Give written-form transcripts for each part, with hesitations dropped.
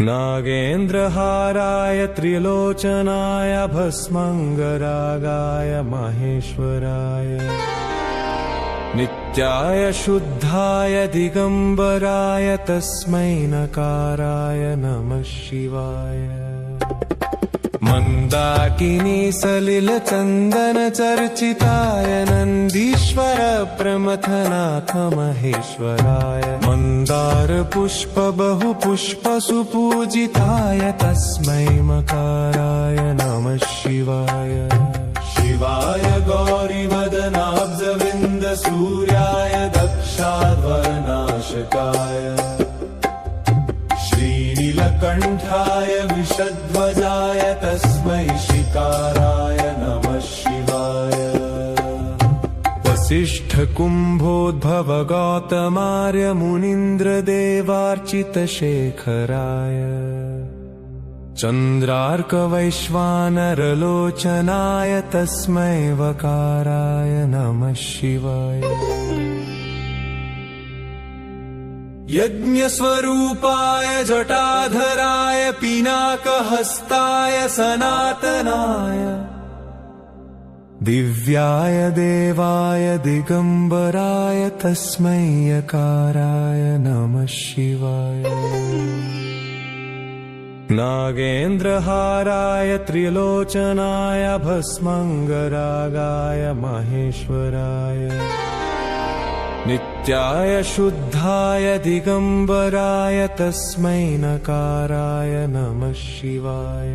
नागेन्द्रहाराय त्रिलोचनाय भस्मङ्गरागाय माहेश्वराय नित्याय शुद्धाय दिगंबराय तस्मै नकाराय नमः शिवाय। मंदाकिनी सलिल चंदन चर्चिताय नंदीश्वर प्रमथनाथ महेश्वराय मंदार पुष्प बहु पुष्प सुपूजिताय तस्मै मकाराय नमः शिवाय। शिवाय गौरीवदनाब्जविन्द सूर्याय दक्षाध्वरनाशकाय श्रीनीलकण्ठाय विषध्वजाय तस्मै शिकाराय नमः शिवाय। वसिष्ठ कुम्भोद्भव गौतमार्य मुनीन्द्र देवार्चित शेखराय चन्द्रार्क वैश्वानरलोचनाय तस्मै वकाराय नमः शिवाय। यज्ञस्वरूपाय जटाधराय पिनाकहस्ताय सनातनाय दिव्याय देवाय दिगंबराय तस्मै यकाराय नमः शिवाय। नागेन्द्रहाराय त्रिलोचनाय भस्मङ्गरागाय माहेश्वराय नित्याय शुद्धाय दिगंबराय तस्मै नकाराय नमः शिवाय।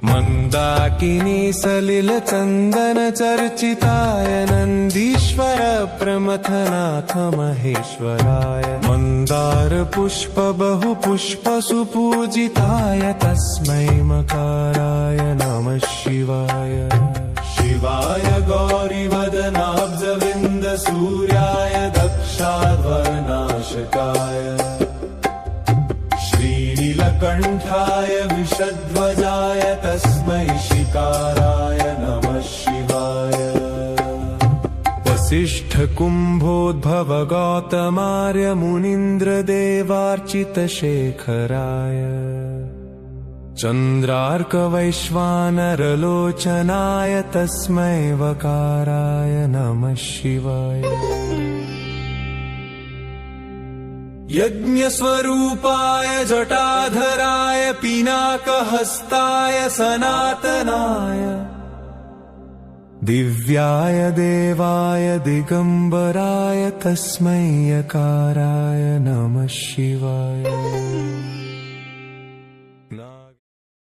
मंदाकिनी सलिल चंदन चर्चिताय नंदीश्वर प्रमथनाथ महेश्वराय मंदार पुष्प बहु पुष्प सुपूजिताय तस्मै मकाराय नमः शिवाय। शिवाय गौरीवदनाब्जविन्द सूर्याय दक्षाध्वरनाशकाय श्रीनीलकण्ठाय विषध्वजाय तस्मै शिकाराय नमः शिवाय। वसिष्ठ कुम्भोद्भव गौतमार्य मुनीन्द्र देवार्चित शेखराय चन्द्रार्क वैश्वानरलोचनाय तस्मै वकाराय नमः शिवाय। यज्ञस्वरूपाय जटाधराय पिनाकहस्ताय सनातनाय दिव्याय देवाय दिगंबराय तस्मै यकाराय नमः शिवाय।